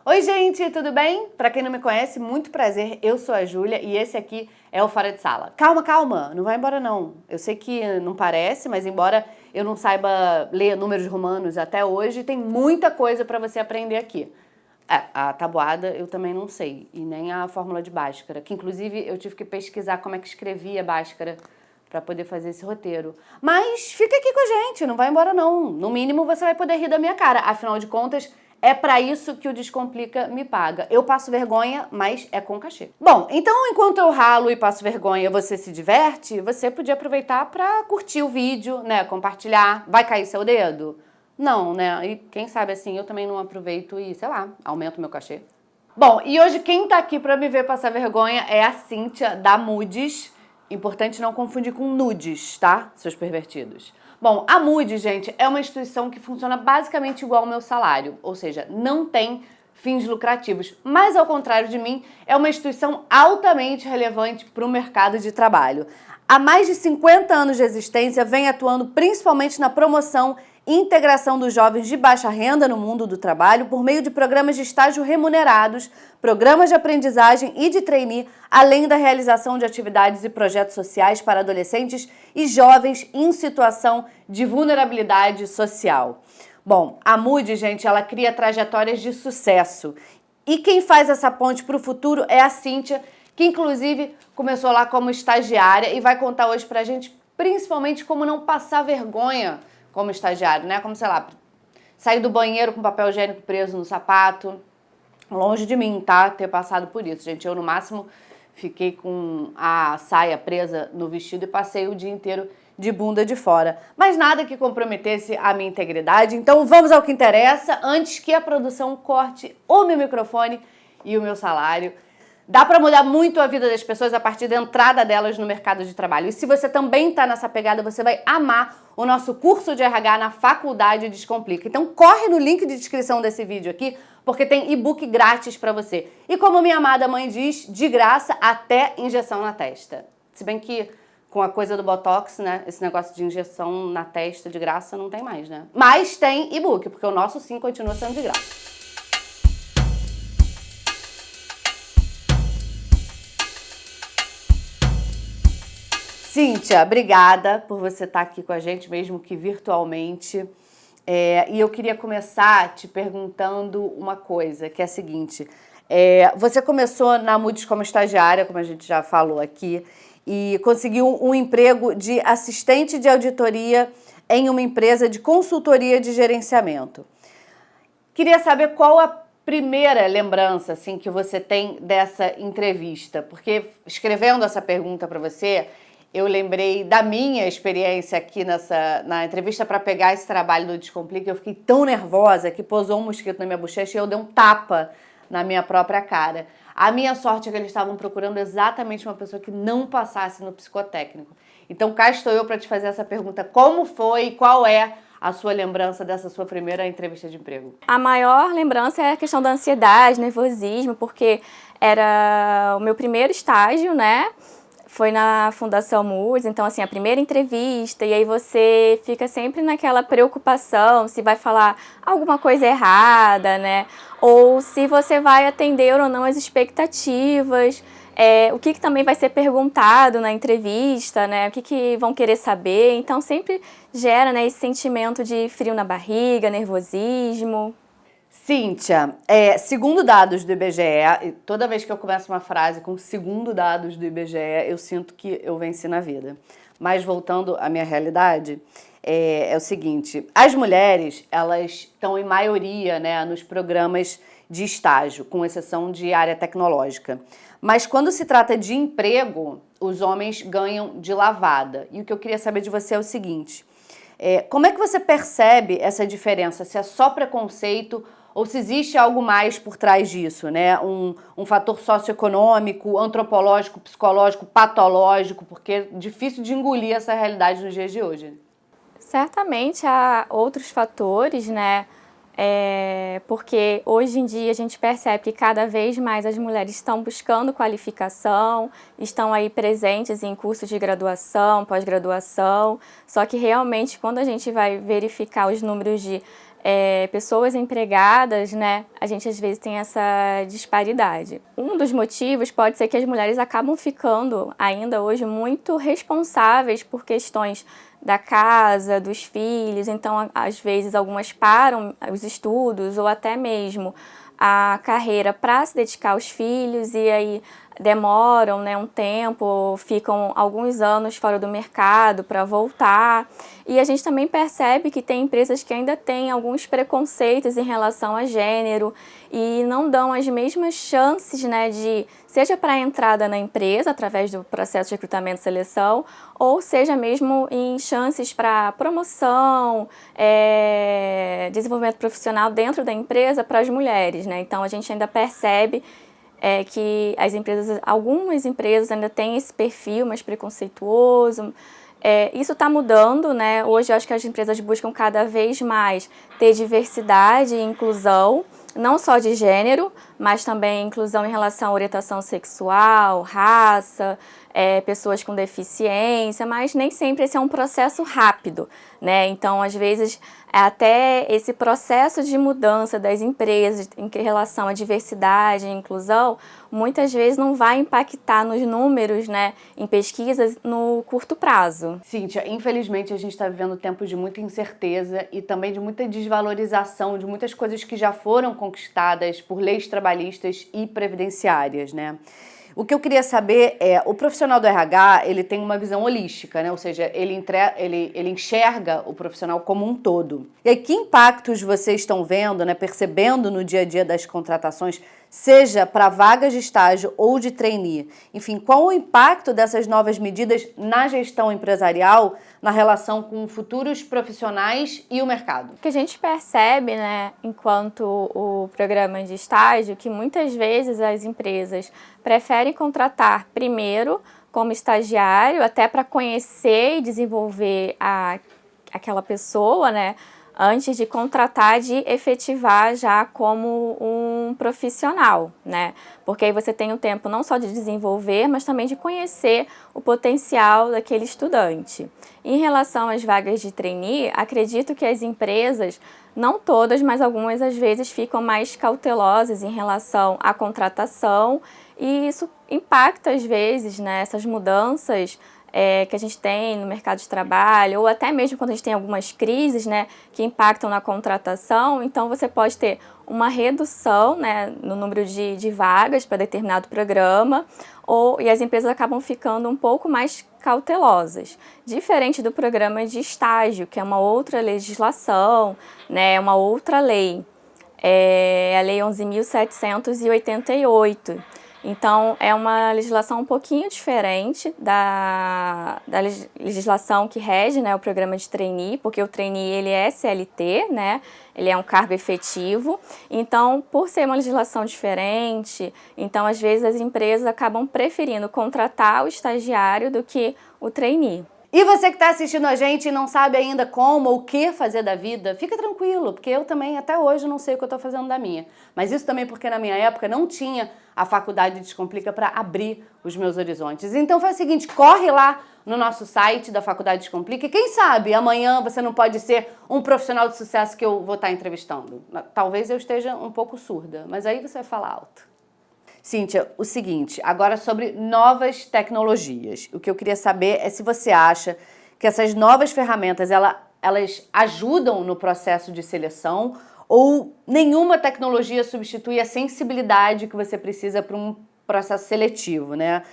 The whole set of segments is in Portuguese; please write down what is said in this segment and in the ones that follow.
Oi gente, tudo bem? Pra quem não me conhece, muito prazer, eu sou a Júlia e esse aqui é o Fora de Sala. Calma, calma, não vai embora não. Eu sei que não parece, mas embora eu não saiba ler números romanos até hoje, tem muita coisa pra você aprender aqui. A tabuada eu também não sei, e nem a fórmula de Bhaskara, que inclusive eu tive que pesquisar como é que escrevia Bhaskara pra poder fazer esse roteiro. Mas fica aqui com a gente, não vai embora não. No mínimo você vai poder rir da minha cara, afinal de contas, é pra isso que o Descomplica me paga. Eu passo vergonha, mas é com cachê. Bom, então enquanto eu ralo e passo vergonha, você se diverte, você podia aproveitar pra curtir o vídeo, né, compartilhar. Vai cair seu dedo? Não, né? E quem sabe assim eu também não aproveito e, sei lá, aumento meu cachê. Bom, e hoje quem tá aqui pra me ver passar vergonha é a Cíntia da Moody's. Importante não confundir com nudes, tá? Seus pervertidos. Bom, a Moody's, gente, é uma instituição que funciona basicamente igual ao meu salário, ou seja, não tem fins lucrativos, mas ao contrário de mim, é uma instituição altamente relevante para o mercado de trabalho. Há mais de 50 anos de existência, vem atuando principalmente na promoção e integração dos jovens de baixa renda no mundo do trabalho por meio de programas de estágio remunerados, programas de aprendizagem e de trainee, além da realização de atividades e projetos sociais para adolescentes e jovens em situação de vulnerabilidade social. Bom, a Moody's, gente, ela cria trajetórias de sucesso. E quem faz essa ponte para o futuro é a Cíntia, que inclusive começou lá como estagiária e vai contar hoje pra gente principalmente como não passar vergonha como estagiário, né? Como, sei lá, sair do banheiro com papel higiênico preso no sapato. Longe de mim, tá? Ter passado por isso, gente. Eu, no máximo, fiquei com a saia presa no vestido e passei o dia inteiro de bunda de fora. Mas nada que comprometesse a minha integridade. Então, vamos ao que interessa, antes que a produção corte o meu microfone e o meu salário. Dá para mudar muito a vida das pessoas a partir da entrada delas no mercado de trabalho. E se você também está nessa pegada, você vai amar o nosso curso de RH na Faculdade Descomplica. Então corre no link de descrição desse vídeo aqui, porque tem e-book grátis para você. E como minha amada mãe diz, de graça até injeção na testa. Se bem que com a coisa do Botox, né, esse negócio de injeção na testa de graça não tem mais, né? Mas tem e-book, porque o nosso sim continua sendo de graça. Cíntia, obrigada por você estar aqui com a gente, mesmo que virtualmente. E eu queria começar te perguntando uma coisa, que é a seguinte. Você começou na Moody's como estagiária, como a gente já falou aqui, e conseguiu um emprego de assistente de auditoria em uma empresa de consultoria de gerenciamento. Queria saber qual a primeira lembrança assim, que você tem dessa entrevista, porque escrevendo essa pergunta para você, eu lembrei da minha experiência aqui na entrevista para pegar esse trabalho do Descomplica. Eu fiquei tão nervosa que pousou um mosquito na minha bochecha e eu dei um tapa na minha própria cara. A minha sorte é que eles estavam procurando exatamente uma pessoa que não passasse no psicotécnico. Então cá estou eu para te fazer essa pergunta. Como foi e qual é a sua lembrança dessa sua primeira entrevista de emprego? A maior lembrança é a questão da ansiedade, nervosismo, porque era o meu primeiro estágio, né? Foi na Fundação Moody's, então assim, a primeira entrevista, e aí você fica sempre naquela preocupação se vai falar alguma coisa errada, né? Ou se você vai atender ou não as expectativas, o que também vai ser perguntado na entrevista, né? O que vão querer saber, então sempre gera, né, esse sentimento de frio na barriga, nervosismo. Cíntia, segundo dados do IBGE, toda vez que eu começo uma frase com segundo dados do IBGE, eu sinto que eu venci na vida. Mas voltando à minha realidade, é o seguinte, as mulheres, elas estão em maioria, né, nos programas de estágio, com exceção de área tecnológica. Mas quando se trata de emprego, os homens ganham de lavada. E o que eu queria saber de você é o seguinte, como é que você percebe essa diferença? Se é só preconceito ou se existe algo mais por trás disso, né? Um fator socioeconômico, antropológico, psicológico, patológico, porque é difícil de engolir essa realidade nos dias de hoje. Certamente há outros fatores, né? Porque hoje em dia a gente percebe que cada vez mais as mulheres estão buscando qualificação, estão aí presentes em cursos de graduação, pós-graduação, só que realmente quando a gente vai verificar os números de pessoas empregadas, né, a gente às vezes tem essa disparidade. Um dos motivos pode ser que as mulheres acabam ficando ainda hoje muito responsáveis por questões da casa, dos filhos, então às vezes algumas param os estudos ou até mesmo a carreira para se dedicar aos filhos e aí demoram, né, um tempo, ficam alguns anos fora do mercado para voltar. E a gente também percebe que tem empresas que ainda têm alguns preconceitos em relação a gênero e não dão as mesmas chances, né, seja para a entrada na empresa, através do processo de recrutamento e seleção, ou seja mesmo em chances para promoção, desenvolvimento profissional dentro da empresa para as mulheres, né? Então a gente ainda percebe que algumas empresas ainda têm esse perfil mais preconceituoso. Isso está mudando, né? Hoje eu acho que as empresas buscam cada vez mais ter diversidade e inclusão, não só de gênero, mas também inclusão em relação à orientação sexual, raça, pessoas com deficiência, mas nem sempre esse é um processo rápido, né? Então, às vezes, até esse processo de mudança das empresas em relação à diversidade e inclusão, muitas vezes não vai impactar nos números, né, em pesquisas no curto prazo. Cíntia, infelizmente a gente está vivendo tempos de muita incerteza e também de muita desvalorização de muitas coisas que já foram conquistadas por leis trabalhistas e previdenciárias, né? O que eu queria saber o profissional do RH, ele tem uma visão holística, né? Ou seja, ele enxerga o profissional como um todo. E aí, que impactos vocês estão vendo, né, percebendo no dia a dia das contratações, seja para vagas de estágio ou de trainee? Enfim, qual o impacto dessas novas medidas na gestão empresarial, na relação com futuros profissionais e o mercado? O que a gente percebe, né, enquanto o programa de estágio, que muitas vezes as empresas preferem contratar primeiro como estagiário, até para conhecer e desenvolver aquela pessoa, né, antes de contratar, de efetivar já como um profissional, né? Porque aí você tem o tempo não só de desenvolver, mas também de conhecer o potencial daquele estudante. Em relação às vagas de trainee, acredito que as empresas, não todas, mas algumas às vezes ficam mais cautelosas em relação à contratação e isso impacta às vezes, né, essas mudanças que a gente tem no mercado de trabalho, ou até mesmo quando a gente tem algumas crises, né, que impactam na contratação, então você pode ter uma redução, né, no número de vagas para determinado programa, e as empresas acabam ficando um pouco mais cautelosas. Diferente do programa de estágio, que é uma outra legislação, né, uma outra lei, a Lei 11.788. Então, é uma legislação um pouquinho diferente da legislação que rege, né, o programa de trainee, porque o trainee ele é CLT, né, ele é um cargo efetivo. Então, por ser uma legislação diferente, então às vezes as empresas acabam preferindo contratar o estagiário do que o trainee. E você que está assistindo a gente e não sabe ainda como ou o que fazer da vida, fica tranquilo, porque eu também até hoje não sei o que eu estou fazendo da minha. Mas isso também porque na minha época não tinha a Faculdade Descomplica para abrir os meus horizontes. Então faz o seguinte, corre lá no nosso site da Faculdade Descomplica e quem sabe amanhã você não pode ser um profissional de sucesso que eu vou estar entrevistando. Talvez eu esteja um pouco surda, mas aí você vai falar alto. Cíntia, o seguinte, agora sobre novas tecnologias. O que eu queria saber é se você acha que essas novas ferramentas, elas ajudam no processo de seleção ou nenhuma tecnologia substitui a sensibilidade que você precisa para um processo seletivo, né?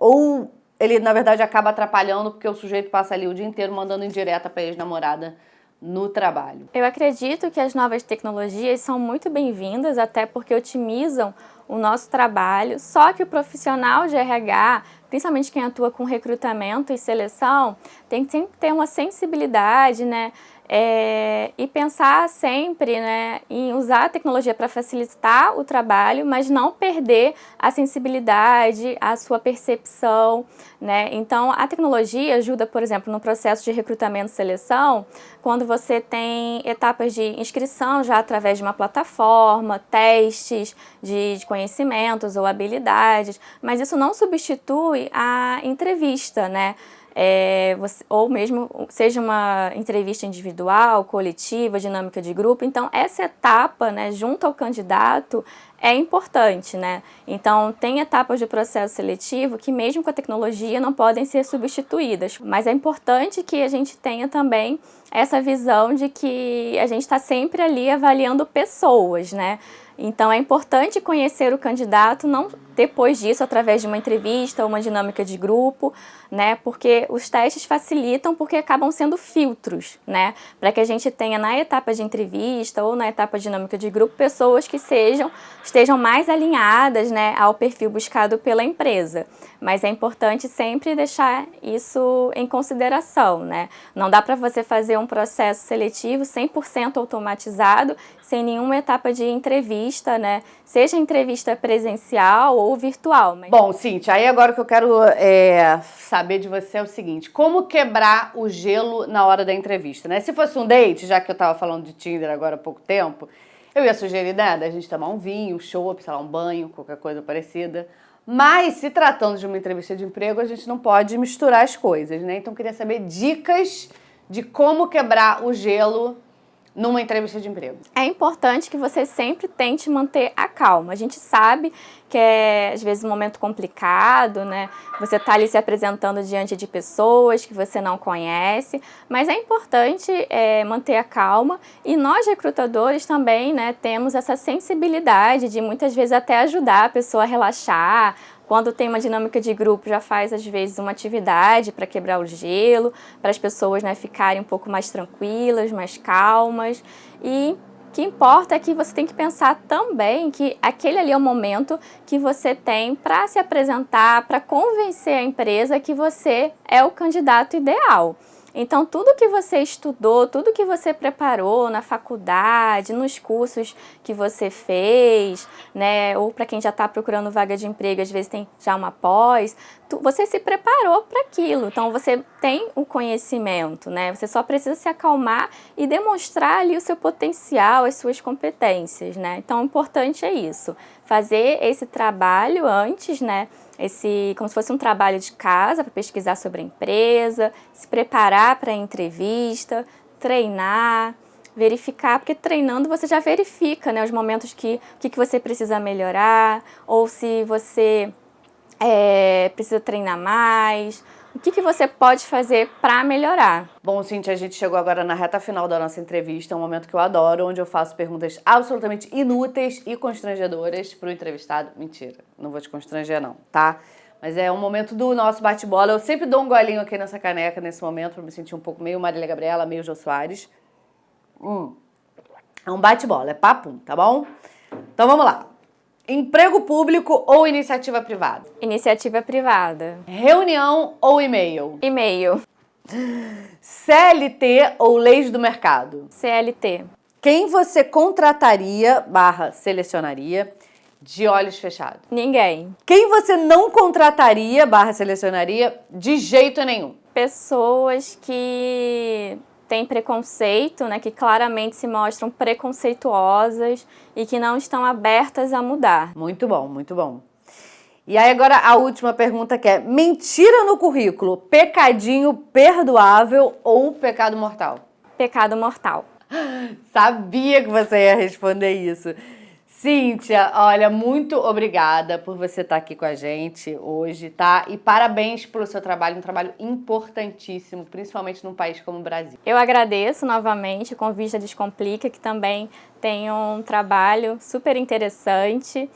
Ou ele, na verdade, acaba atrapalhando porque o sujeito passa ali o dia inteiro mandando indireta para a ex-namorada no trabalho. Eu acredito que as novas tecnologias são muito bem-vindas, até porque otimizam o nosso trabalho, só que o profissional de RH, principalmente quem atua com recrutamento e seleção, tem que sempre ter uma sensibilidade, né? E pensar sempre, né, em usar a tecnologia para facilitar o trabalho, mas não perder a sensibilidade, a sua percepção, né? Então, a tecnologia ajuda, por exemplo, no processo de recrutamento e seleção, quando você tem etapas de inscrição já através de uma plataforma, testes de conhecimentos ou habilidades, mas isso não substitui a entrevista, né? ou mesmo seja uma entrevista individual, coletiva, dinâmica de grupo. Então, essa etapa, né, junto ao candidato, é importante, né? Então, tem etapas de processo seletivo que, mesmo com a tecnologia, não podem ser substituídas. Mas é importante que a gente tenha também essa visão de que a gente está sempre ali avaliando pessoas, né? Então, é importante conhecer o candidato, não depois disso, através de uma entrevista ou uma dinâmica de grupo, né? Porque os testes facilitam, porque acabam sendo filtros, né? Para que a gente tenha na etapa de entrevista ou na etapa de dinâmica de grupo pessoas que estejam mais alinhadas, né, ao perfil buscado pela empresa. Mas é importante sempre deixar isso em consideração, né? Não dá para você fazer um processo seletivo 100% automatizado, sem nenhuma etapa de entrevista, né? Seja entrevista presencial ou virtual. Mas... Bom, Cíntia, aí agora o que eu quero saber de você é o seguinte: como quebrar o gelo na hora da entrevista, né? Se fosse um date, já que eu tava falando de Tinder agora há pouco tempo, eu ia sugerir, né, da gente tomar um vinho, um chopp, sei lá, um banho, qualquer coisa parecida. Mas, se tratando de uma entrevista de emprego, a gente não pode misturar as coisas, né? Então, eu queria saber dicas de como quebrar o gelo numa entrevista de emprego. É importante que você sempre tente manter a calma. A gente sabe que é, às vezes, um momento complicado, né? Você está ali se apresentando diante de pessoas que você não conhece, mas é importante manter a calma, e nós, recrutadores, também, né, temos essa sensibilidade de, muitas vezes, até ajudar a pessoa a relaxar. Quando tem uma dinâmica de grupo, já faz, às vezes, uma atividade para quebrar o gelo, para as pessoas, né, ficarem um pouco mais tranquilas, mais calmas. E o que importa é que você tem que pensar também que aquele ali é o momento que você tem para se apresentar, para convencer a empresa que você é o candidato ideal. Então, tudo que você estudou, tudo que você preparou na faculdade, nos cursos que você fez, né, ou para quem já está procurando vaga de emprego, às vezes tem já uma pós, você se preparou para aquilo. Então, você tem o conhecimento, né? Você só precisa se acalmar e demonstrar ali o seu potencial, as suas competências, né? Então, o importante é isso, fazer esse trabalho antes, né? Como se fosse um trabalho de casa, para pesquisar sobre a empresa, se preparar para a entrevista, treinar, verificar, porque treinando você já verifica, né, os momentos que você precisa melhorar, ou se você precisa treinar mais, o que você pode fazer para melhorar. Bom, Cíntia, a gente chegou agora na reta final da nossa entrevista, um momento que eu adoro, onde eu faço perguntas absolutamente inúteis e constrangedoras pro entrevistado. Mentira, não vou te constranger não, tá? Mas é um momento do nosso bate-bola. Eu sempre dou um golinho aqui nessa caneca nesse momento, pra me sentir um pouco meio Marília Gabriela, meio Jô Soares. É um bate-bola, é papum, tá bom? Então vamos lá. Emprego público ou iniciativa privada? Iniciativa privada. Reunião ou e-mail? E-mail. CLT ou leis do mercado? CLT. Quem você contrataria / selecionaria de olhos fechados? Ninguém. Quem você não contrataria / selecionaria de jeito nenhum? Pessoas que têm preconceito, né, que claramente se mostram preconceituosas e que não estão abertas a mudar. Muito bom, muito bom. E aí agora a última pergunta, que é: mentira no currículo, pecadinho perdoável ou pecado mortal? Pecado mortal. Sabia que você ia responder isso. Cíntia, olha, muito obrigada por você estar aqui com a gente hoje, tá? E parabéns pelo seu trabalho, um trabalho importantíssimo, principalmente num país como o Brasil. Eu agradeço novamente o convite da Descomplica, que também tem um trabalho super interessante,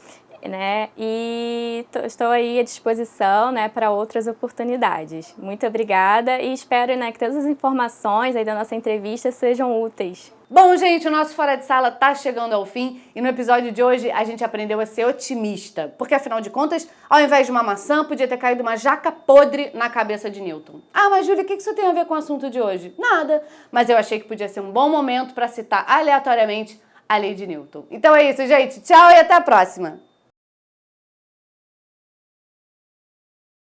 né? E estou aí à disposição, né, para outras oportunidades. Muito obrigada e espero, né, que todas as informações aí da nossa entrevista sejam úteis. Bom, gente, o nosso Fora de Sala tá chegando ao fim e no episódio de hoje a gente aprendeu a ser otimista, porque afinal de contas, ao invés de uma maçã, podia ter caído uma jaca podre na cabeça de Newton. Ah, mas Júlia, o que isso tem a ver com o assunto de hoje? Nada, mas eu achei que podia ser um bom momento para citar aleatoriamente a lei de Newton. Então é isso, gente. Tchau e até a próxima!